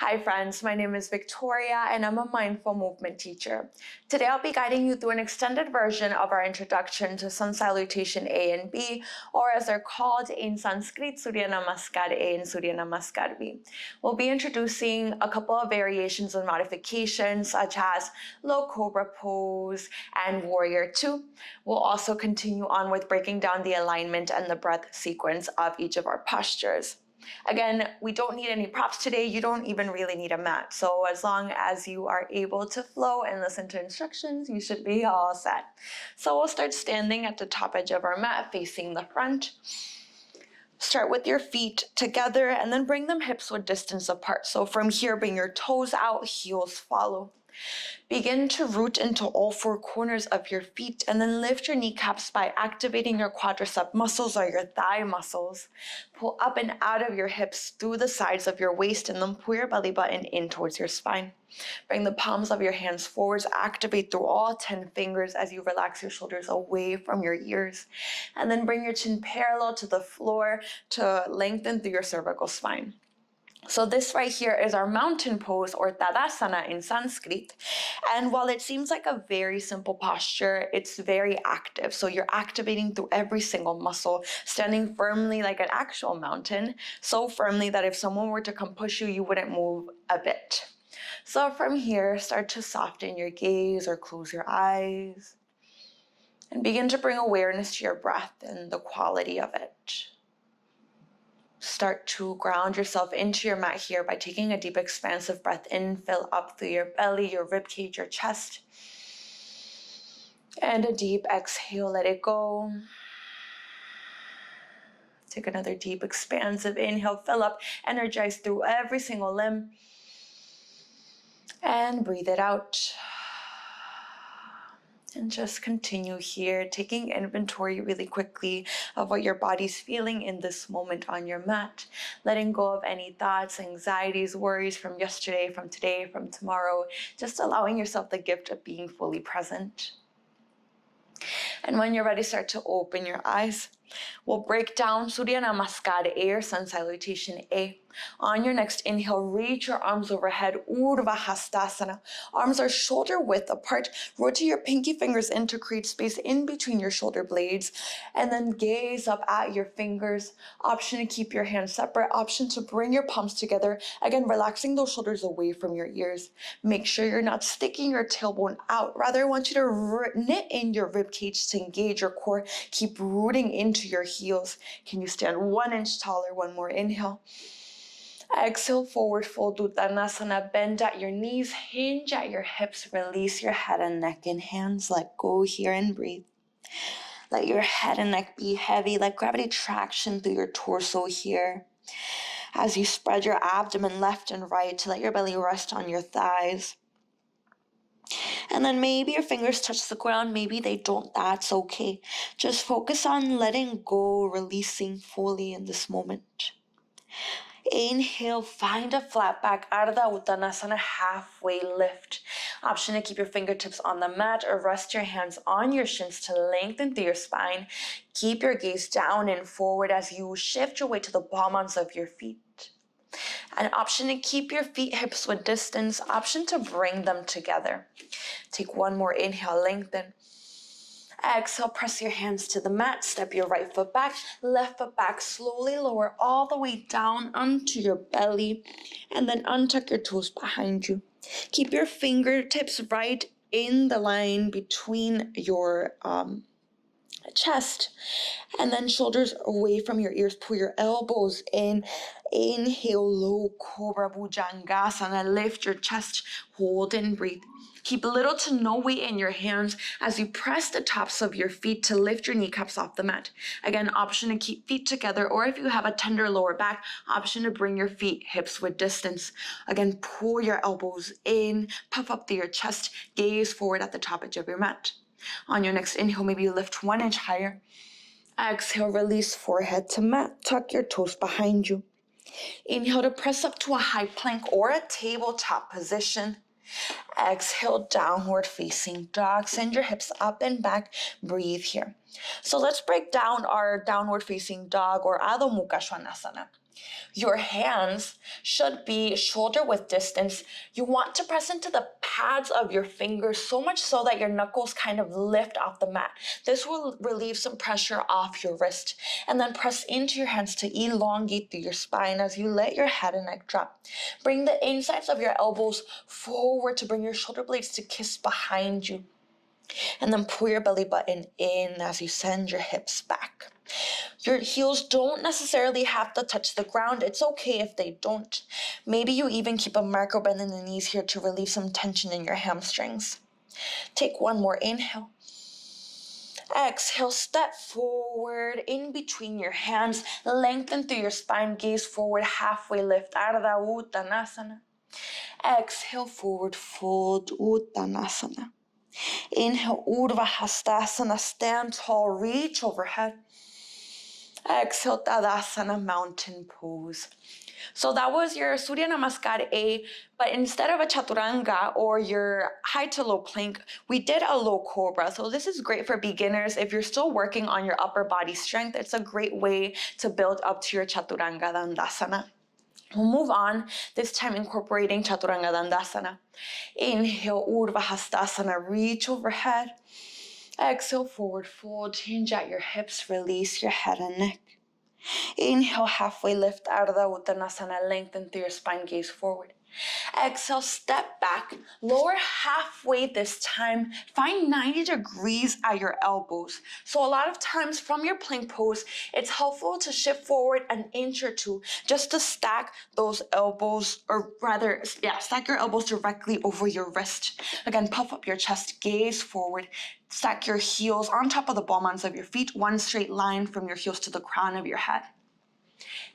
Hi friends, my name is Victoria and I'm a mindful movement teacher. Today I'll be guiding you through an extended version of our introduction to Sun Salutation A and B, or as they're called in Sanskrit, Surya Namaskar A and Surya Namaskar B. We'll be introducing a couple of variations and modifications such as low cobra pose and warrior 2. We'll also continue on with breaking down the alignment and the breath sequence of each of our postures. Again, we don't need any props today. You don't even really need a mat. So as long as you are able to flow and listen to instructions, you should be all set. So we'll start standing at the top edge of our mat, facing the front. Start with your feet together and then bring them hips width distance apart. So from here, bring your toes out, heels follow. Begin to root into all four corners of your feet and then lift your kneecaps by activating your quadricep muscles or your thigh muscles. Pull up and out of your hips through the sides of your waist and then pull your belly button in towards your spine. Bring the palms of your hands forwards, activate through all 10 fingers as you relax your shoulders away from your ears. And then bring your chin parallel to the floor to lengthen through your cervical spine. So this right here is our mountain pose or Tadasana in Sanskrit. And while it seems like a very simple posture, it's very active. So you're activating through every single muscle, standing firmly like an actual mountain, so firmly that if someone were to come push you, you wouldn't move a bit. So from here, start to soften your gaze or close your eyes and begin to bring awareness to your breath and the quality of it. Start to ground yourself into your mat here by taking a deep expansive breath in, fill up through your belly, your rib cage, your chest. And a deep exhale, let it go. Take another deep expansive inhale, fill up, energize through every single limb. And breathe it out. And just continue here, taking inventory really quickly of what your body's feeling in this moment on your mat. Letting go of any thoughts, anxieties, worries from yesterday, from today, from tomorrow. Just allowing yourself the gift of being fully present. And when you're ready, start to open your eyes. We'll break down Surya Namaskar A or Sun Salutation A. On your next inhale, reach your arms overhead, Urdhva Hastasana. Arms are shoulder width apart. Rotate your pinky fingers in to create space in between your shoulder blades. And then gaze up at your fingers. Option to keep your hands separate. Option to bring your palms together. Again, relaxing those shoulders away from your ears. Make sure you're not sticking your tailbone out. Rather, I want you to knit in your rib cage to engage your core. Keep rooting into your heels. Can you stand 1 inch taller? One more inhale. Exhale, forward fold, Uttanasana. Bend at your knees, hinge at your hips, release your head and neck in hands. Let go here and breathe. Let your head and neck be heavy. Let gravity traction through your torso here. As you spread your abdomen left and right to let your belly rest on your thighs. And then maybe your fingers touch the ground, maybe they don't, that's okay. Just focus on letting go, releasing fully in this moment. Inhale, find a flat back, Ardha Uttanasana, halfway lift. Option to keep your fingertips on the mat or rest your hands on your shins to lengthen through your spine. Keep your gaze down and forward as you shift your weight to the palms of your feet. An option to keep your feet hips width distance. Option to bring them together. Take one more inhale, lengthen. Exhale, press your hands to the mat, step your right foot back, left foot back, slowly lower all the way down onto your belly, and then untuck your toes behind you. Keep your fingertips right in the line between your chest, and then shoulders away from your ears. Pull your elbows in. Inhale, low cobra bhujangasana. Lift your chest, hold and breathe. Keep little to no weight in your hands as you press the tops of your feet to lift your kneecaps off the mat. Again, option to keep feet together, or if you have a tender lower back, option to bring your feet hips width distance. Again, pull your elbows in, puff up through your chest, gaze forward at the top edge of your mat. On your next inhale, maybe you lift 1 inch higher. Exhale, release forehead to mat. Tuck your toes behind you. Inhale to press up to a high plank or a tabletop position. Exhale, downward facing dog. Send your hips up and back. Breathe here. So let's break down our downward facing dog or Adho Mukha Svanasana. Your hands should be shoulder width distance. You want to press into the pads of your fingers so much so that your knuckles kind of lift off the mat. This will relieve some pressure off your wrist. And then press into your hands to elongate through your spine as you let your head and neck drop. Bring the insides of your elbows forward to bring your shoulder blades to kiss behind you. And then pull your belly button in as you send your hips back. Your heels don't necessarily have to touch the ground. It's okay if they don't. Maybe you even keep a micro bend in the knees here to relieve some tension in your hamstrings. Take one more inhale. Exhale, step forward in between your hands. Lengthen through your spine, gaze forward, halfway lift. Ardha Uttanasana. Exhale, forward fold, Uttanasana. Inhale, Urdhva Hastasana, stand tall, reach overhead. Exhale, Tadasana, mountain pose. So that was your Surya Namaskar A, but instead of a chaturanga or your high to low plank, we did a low cobra. So this is great for beginners. If you're still working on your upper body strength, it's a great way to build up to your chaturanga dandasana. We'll move on, this time incorporating chaturanga dandasana. Inhale, Urdhva Hastasana, reach overhead. Exhale, forward fold, hinge at your hips, release your head and neck. Inhale, halfway lift, Ardha Uttanasana, lengthen through your spine, gaze forward. Exhale, step back, lower halfway this time. Find 90 degrees at your elbows. So a lot of times from your plank pose, it's helpful to shift forward an inch or two just to stack those elbows, or rather, stack your elbows directly over your wrist. Again, puff up your chest, gaze forward. Stack your heels on top of the ball mounds of your feet, one straight line from your heels to the crown of your head.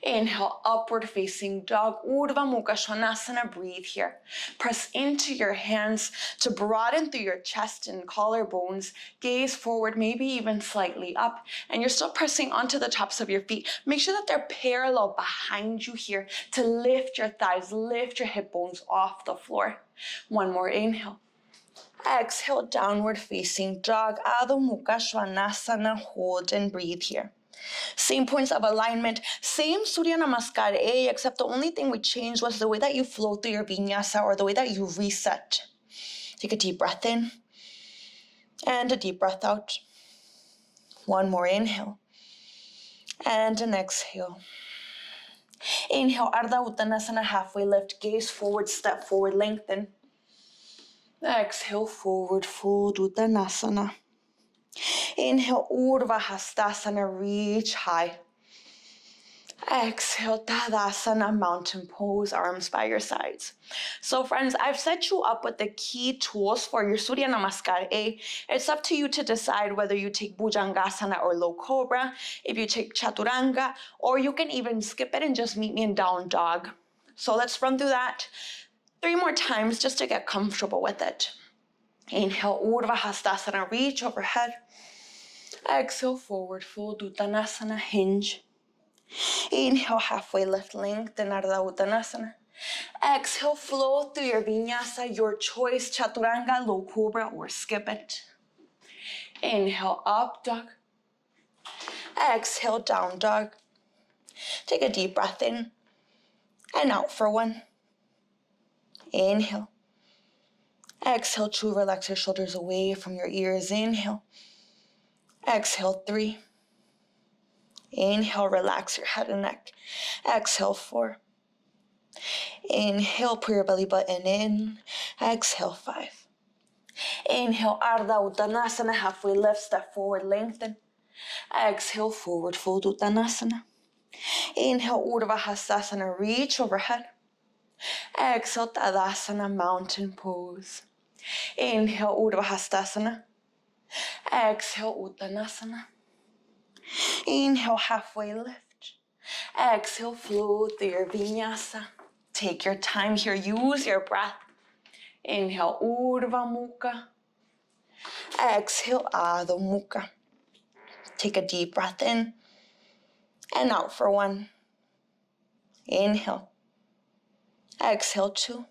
Inhale, upward facing dog, Urdhva Mukha Svanasana, breathe here. Press into your hands to broaden through your chest and collarbones, gaze forward, maybe even slightly up, and you're still pressing onto the tops of your feet. Make sure that they're parallel behind you here to lift your thighs, lift your hip bones off the floor. One more inhale. Exhale, downward facing dog, Adho Mukha Svanasana, hold and breathe here. Same points of alignment, same Surya Namaskar A, except the only thing we changed was the way that you flow through your vinyasa, or the way that you reset. Take a deep breath in and a deep breath out. One more inhale and an exhale. Inhale, Ardha Uttanasana, halfway lift, gaze forward, step forward, lengthen. Exhale, forward fold, Uttanasana. Inhale, Urdhva Hastasana, reach high. Exhale, Tadasana, mountain pose, arms by your sides. So friends, I've set you up with the key tools for your Surya Namaskar A. It's up to you to decide whether you take Bhujangasana or low cobra, if you take chaturanga, or you can even skip it and just meet me in down dog. So let's run through that 3 more times just to get comfortable with it. Inhale, Urdhva Hastasana, reach overhead. Exhale, forward fold, Uttanasana, hinge. Inhale, halfway lift, lengthen, Ardha Uttanasana. Exhale, flow through your vinyasa, your choice, chaturanga, low cobra, or skip it. Inhale, up dog. Exhale, down dog. Take a deep breath in and out for 1. Inhale. Exhale, 2, relax your shoulders away from your ears. Inhale. Exhale, 3. Inhale, relax your head and neck. Exhale, 4. Inhale, pull your belly button in. Exhale, 5. Inhale, Ardha Uttanasana, halfway lift, step forward, lengthen. Exhale, forward fold, Uttanasana. Inhale, Urdhva Hastasana, reach overhead. Exhale, Tadasana, mountain pose. Inhale, Urdhva Hastasana. Exhale, Uttanasana. Inhale, halfway lift. Exhale, flow through your vinyasa. Take your time here, use your breath. Inhale, Urdhva Mukha. Exhale, Adho Mukha. Take a deep breath in and out for 1. Inhale. Exhale, 2.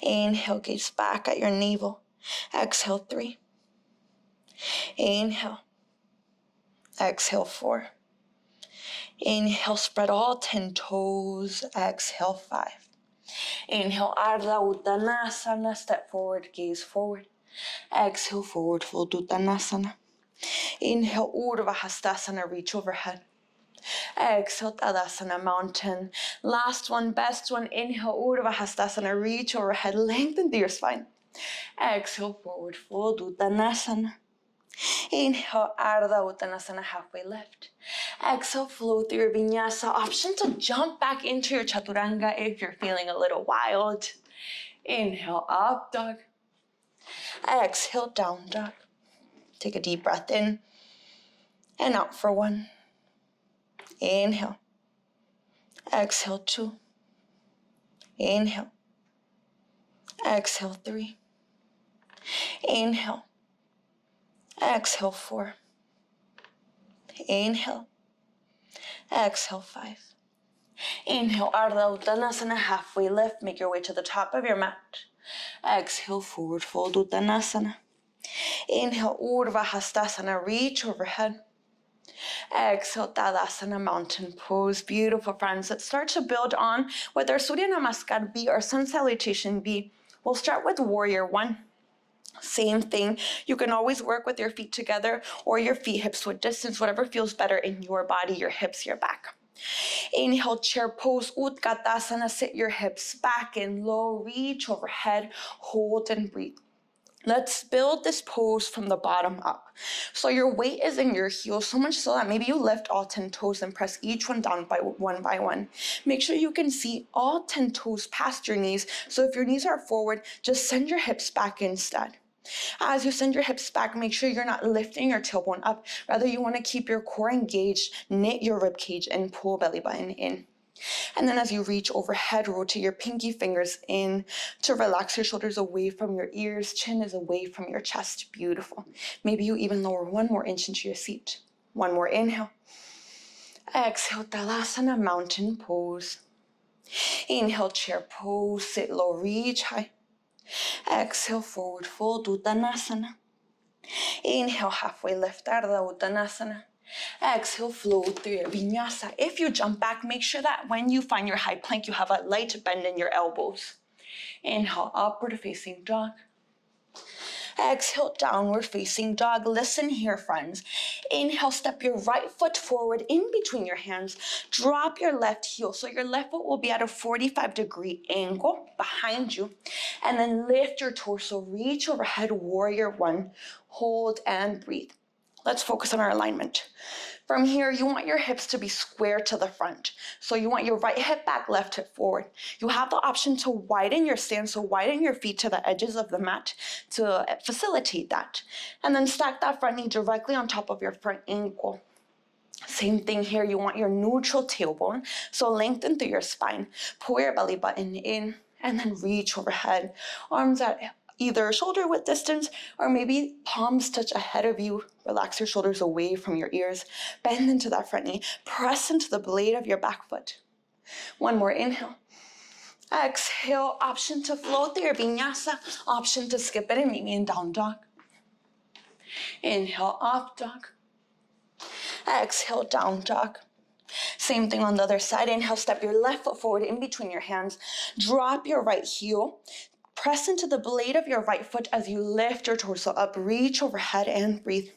Inhale, gaze back at your navel. Exhale, 3. Inhale. Exhale, 4. Inhale, spread all 10 toes. Exhale, 5. Inhale, Ardha Uttanasana, step forward, gaze forward. Exhale, forward fold Uttanasana. Inhale, Urdhva Hastasana, reach overhead. Exhale, Tadasana, mountain. Last one, best one. Inhale, Urdhva Hastasana, reach overhead, lengthen through your spine. Exhale, forward fold Uttanasana. Inhale, Ardha Uttanasana, halfway lift. Exhale, flow through your Vinyasa. Option to jump back into your chaturanga if you're feeling a little wild. Inhale, up dog. Exhale, down dog. Take a deep breath in and out for 1. Inhale. Exhale, 2. Inhale. Exhale, 3. Inhale. Exhale, 4. Inhale. Exhale, 5. Inhale, Ardha Uttanasana, halfway lift. Make your way to the top of your mat. Exhale, forward fold Uttanasana. Inhale, Urdhva Hastasana, reach overhead. Exhale, Tadasana, mountain pose. Beautiful, friends. Let's start to build on with our Surya Namaskar B, or Sun Salutation B. We'll start with Warrior 1. Same thing. You can always work with your feet together or your feet hips width distance, whatever feels better in your body, your hips, your back. Inhale, chair pose, Utkatasana. Sit your hips back and low, reach overhead, hold and breathe. Let's build this pose from the bottom up. So your weight is in your heels, so much so that maybe you lift all 10 toes and press each one down by one. Make sure you can see all 10 toes past your knees. So if your knees are forward, just send your hips back instead. As you send your hips back, make sure you're not lifting your tailbone up. Rather, you want to keep your core engaged, knit your rib cage, and pull belly button in. And then as you reach overhead, rotate your pinky fingers in to relax your shoulders away from your ears. Chin is away from your chest. Beautiful. Maybe you even lower 1 more inch into your seat. 1 more inhale. Exhale, Talasana, mountain pose. Inhale, chair pose. Sit low, reach high. Exhale, forward fold, Uttanasana. Inhale, halfway lift, Ardha Uttanasana. Exhale, flow through your Vinyasa. If you jump back, make sure that when you find your high plank, you have a light bend in your elbows. Inhale, upward facing dog. Exhale, downward facing dog. Listen here, friends. Inhale, step your right foot forward in between your hands. Drop your left heel. So your left foot will be at a 45-degree angle behind you. And then lift your torso, reach overhead, Warrior 1. Hold and breathe. Let's focus on our alignment. From here, you want your hips to be square to the front. So you want your right hip back, left hip forward. You have the option to widen your stance, so widen your feet to the edges of the mat to facilitate that. And then stack that front knee directly on top of your front ankle. Same thing here, you want your neutral tailbone, so lengthen through your spine. Pull your belly button in and then reach overhead. Arms at either shoulder width distance or maybe palms touch ahead of you. Relax your shoulders away from your ears. Bend into that front knee. Press into the blade of your back foot. 1 more inhale. Exhale, option to flow through your Vinyasa. Option to skip it and meet me in down dog. Inhale, up dog. Exhale, down dog. Same thing on the other side. Inhale, step your left foot forward in between your hands. Drop your right heel. Press into the blade of your right foot as you lift your torso up. Reach overhead and breathe.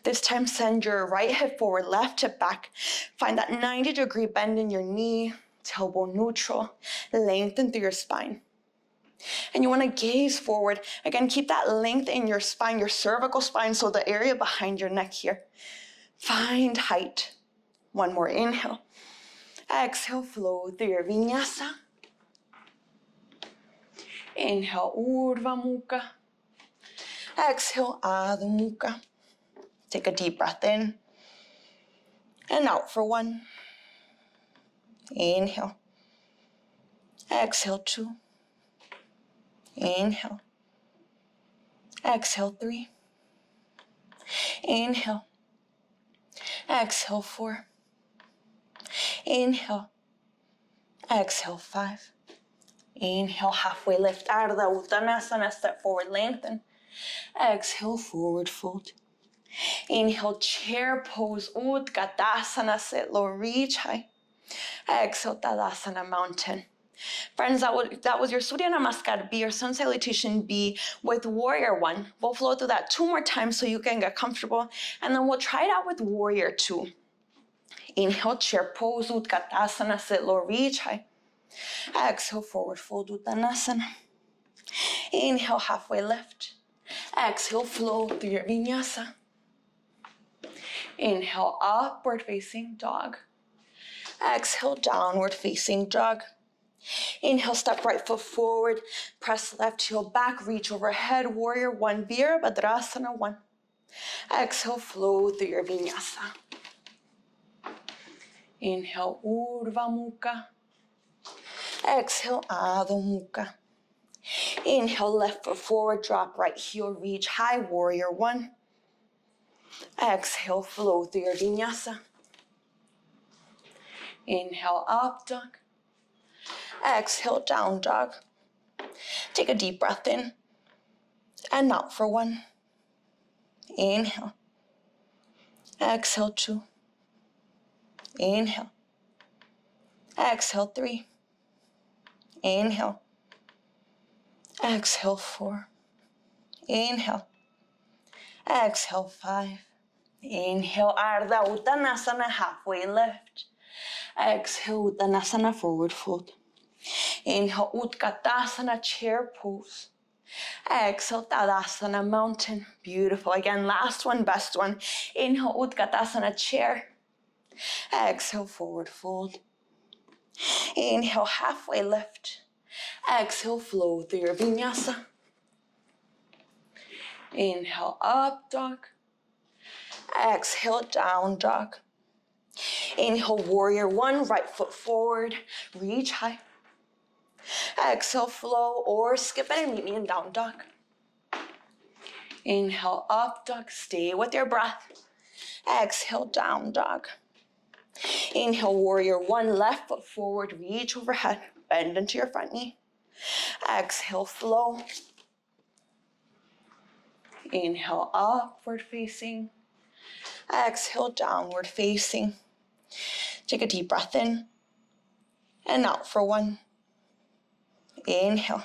This time, send your right hip forward, left hip back. Find that 90-degree bend in your knee, tailbone neutral. Lengthen through your spine. And you want to gaze forward. Again, keep that length in your spine, your cervical spine, so the area behind your neck here. Find height. 1 more inhale. Exhale, flow through your Vinyasa. Inhale, Urdhva Mukha. Exhale, Adho Mukha. Take a deep breath in and out for 1. Inhale. Exhale, 2. Inhale. Exhale, 3. Inhale. Exhale, 4. Inhale. Exhale, 5. Inhale, halfway lift, Ardha Uttanasana, step forward, lengthen. Exhale, forward fold. Inhale, chair pose, Utkatasana, sit low, reach high. Exhale, Tadasana, mountain. Friends, that was your Surya Namaskar B, or Sun Salutation B with Warrior 1. We'll flow through that 2 more times so you can get comfortable, and then we'll try it out with Warrior 2. Inhale, chair pose, Utkatasana, sit low, reach high. Exhale, forward fold, Uttanasana. Inhale, halfway lift. Exhale, flow through your Vinyasa. Inhale, upward facing dog. Exhale, downward facing dog. Inhale, step right foot forward. Press left heel back, reach overhead. Warrior 1, Virabhadrasana 1. Exhale, flow through your Vinyasa. Inhale, Urdhva Mukha. Exhale, Adho Mukha. Inhale, left foot forward, drop right heel, reach high, Warrior 1. Exhale, flow through your Vinyasa. Inhale, up dog. Exhale, down dog. Take a deep breath in and out for 1. Inhale. Exhale, 2. Inhale. Exhale, 3. Inhale. Exhale, 4. Inhale. Exhale, 5. Inhale, Ardha Uttanasana, halfway lift. Exhale, Uttanasana, forward fold. Inhale, Utkatasana, chair pose. Exhale, Tadasana, mountain. Beautiful. Again, last one, best one. Inhale, Utkatasana, chair. Exhale, forward fold. Inhale, halfway lift. Exhale, flow through your Vinyasa. Inhale, up dog. Exhale, down dog. Inhale, Warrior 1, right foot forward, reach high. Exhale, flow, or skip it and meet me in down dog. Inhale, up dog, stay with your breath. Exhale, down dog. Inhale, Warrior 1, left foot forward, reach overhead, bend into your front knee. Exhale, flow. Inhale, upward facing. Exhale, downward facing. Take a deep breath in and out for 1. Inhale.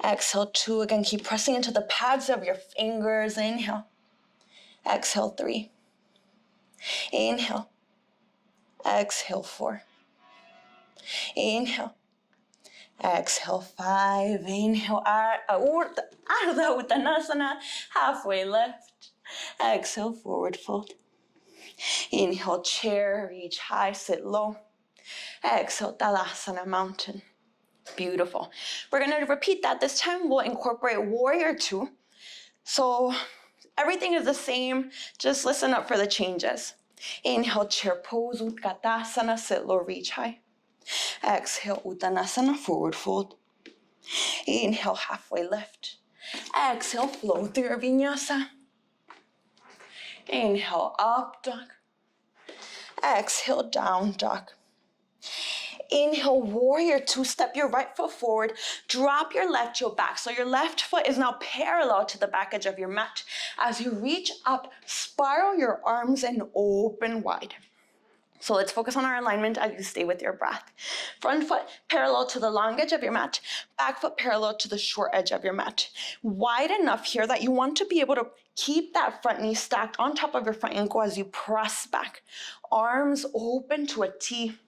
Exhale, 2. Again, keep pressing into the pads of your fingers. Inhale. Exhale, 3. Inhale. Exhale, 4. Inhale. Exhale, 5. Inhale, Ardha Uttanasana, halfway lift. Exhale, forward fold. Inhale, chair, reach high, sit low. Exhale, Tadasana, mountain. Beautiful. We're going to repeat that. This time we'll incorporate Warrior 2. So everything is the same. Just listen up for the changes. Inhale, chair pose, Utkatasana, sit low, reach high. Exhale, Uttanasana, forward fold. Inhale, halfway lift. Exhale, flow through your Vinyasa. Inhale, up dog. Exhale, down dog. Inhale, Warrior 2, step your right foot forward, drop your left heel back. So your left foot is now parallel to the back edge of your mat. As you reach up, spiral your arms and open wide. So let's focus on our alignment as you stay with your breath. Front foot parallel to the long edge of your mat, back foot parallel to the short edge of your mat. Wide enough here that you want to be able to keep that front knee stacked on top of your front ankle as you press back. Arms open to a T.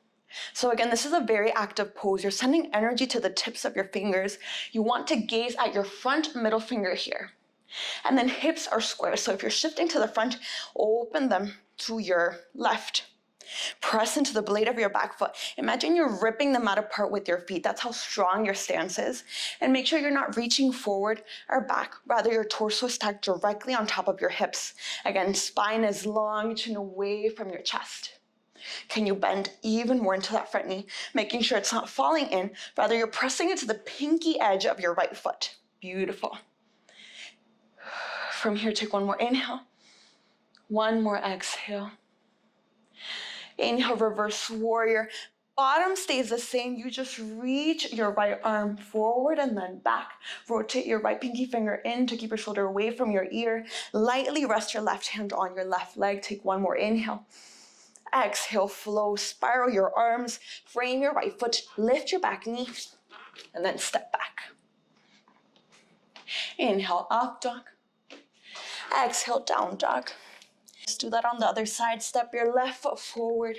So again, this is a very active pose. You're sending energy to the tips of your fingers. You want to gaze at your front middle finger here. And then hips are square. So if you're shifting to the front, open them to your left. Press into the blade of your back foot. Imagine you're ripping the mat apart with your feet. That's how strong your stance is. And make sure you're not reaching forward or back. Rather, your torso is stacked directly on top of your hips. Again, spine is long, chin away from your chest. Can you bend even more into that front knee, making sure it's not falling in. Rather, you're pressing into the pinky edge of your right foot. Beautiful. From here, take 1 more inhale. 1 more exhale. Inhale, reverse warrior. bottom stays the same. You just reach your right arm forward and then back. Rotate your right pinky finger in to keep your shoulder away from your ear. Lightly rest your left hand on your left leg. Take one more inhale. Exhale, flow, spiral your arms, frame your right foot, lift your back knee, and then step back. Inhale, up dog. Exhale, down dog. Let's do that on the other side. Step your left foot forward.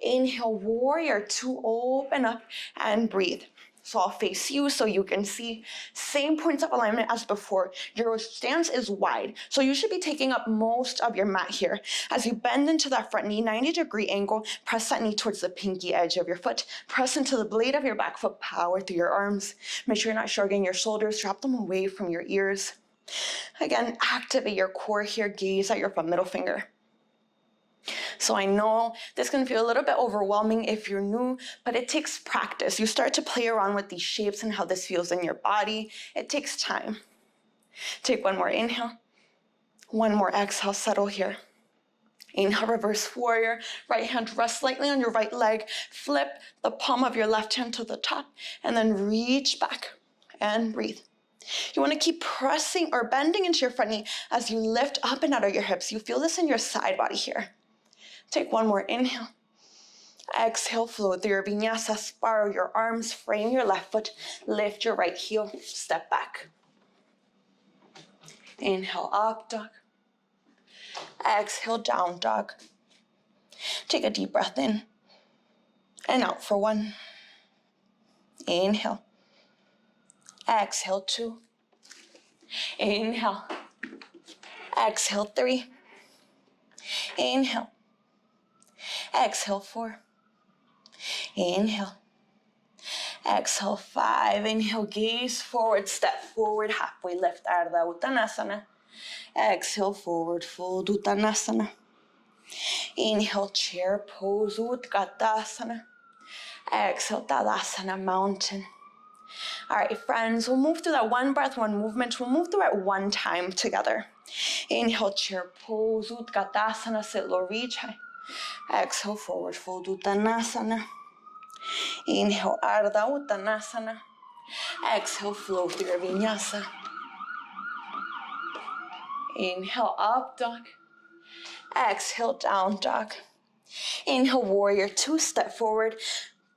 Inhale, warrior two, open up and breathe. So I'll face you so you can see. Same points of alignment as before. Your stance is wide, so you should be taking up most of your mat here. As you bend into that front knee, 90-degree angle, press that knee towards the pinky edge of your foot. Press into the blade of your back foot, power through your arms. Make sure you're not shrugging your shoulders, drop them away from your ears. Again, activate your core here, gaze at your front middle finger. So I know this can feel a little bit overwhelming if you're new, but it takes practice. You start to play around with these shapes and how this feels in your body. It takes time. Take one more inhale. One more exhale, settle here. Inhale, reverse warrior. Right hand rests lightly on your right leg. Flip the palm of your left hand to the top and then reach back and breathe. You want to keep pressing or bending into your front knee as you lift up and out of your hips. You feel this in your side body here. Take one more inhale. Exhale, flow through your vinyasa, spiral your arms, frame your left foot, lift your right heel, step back. Inhale, up dog. Exhale, down dog. Take a deep breath in and out for one. Inhale. Exhale, two. Inhale. Exhale, three. Inhale. Exhale, four. Inhale. Exhale, five. Inhale, gaze forward, step forward, halfway lift, Ardha Uttanasana. Exhale, forward, fold, Uttanasana. Inhale, chair pose, Utkatasana. Exhale, Tadasana, mountain. All right, friends, we'll move through that one breath, one movement. We'll move through it one time together. Inhale, chair pose, Utkatasana, sit low, reach high. Exhale, forward fold, Uttanasana. Inhale, Ardha Uttanasana. Exhale, flow through your Vinyasa. Inhale, up dog. Exhale, down dog. Inhale, warrior two, step forward.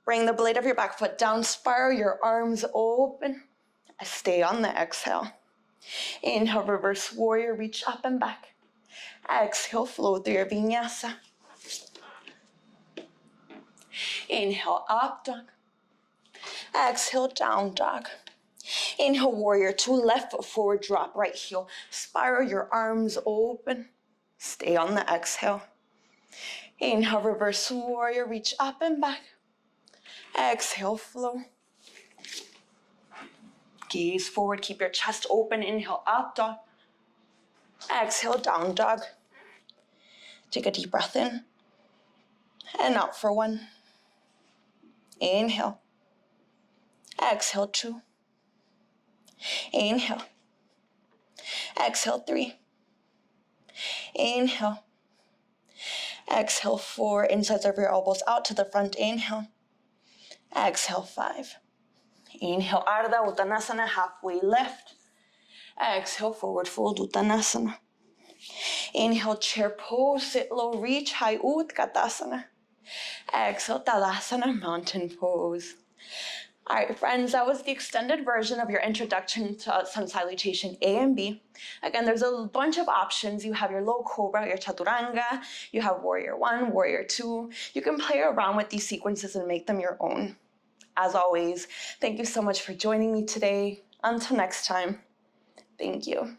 Bring the blade of your back foot down, spiral your arms open. Stay on the exhale. Inhale, reverse warrior, reach up and back. Exhale, flow through your Vinyasa. Inhale, up dog. Exhale, down dog. Inhale, warrior two, left foot forward, drop right heel. Spiral your arms open. Stay on the exhale. Inhale, reverse warrior, reach up and back. Exhale, flow. Gaze forward, keep your chest open. Inhale, up dog. Exhale, down dog. Take a deep breath in and out for one. Inhale. Exhale, two. Inhale. Exhale, three. Inhale. Exhale, four. Insides of your elbows out to the front. Inhale. Exhale, five. Inhale, Ardha Uttanasana, halfway lift. Exhale, forward fold, Uttanasana. Inhale, chair pose, sit low, reach high, Utkatasana. Exhale, Tadasana, mountain pose. All right, friends, that was the extended version of your introduction to Sun Salutation A and B. Again, there's a bunch of options. You have your low cobra, your chaturanga, you have warrior one, warrior two. You can play around with these sequences and make them your own. As always, thank you so much for joining me today. Until next time, thank you.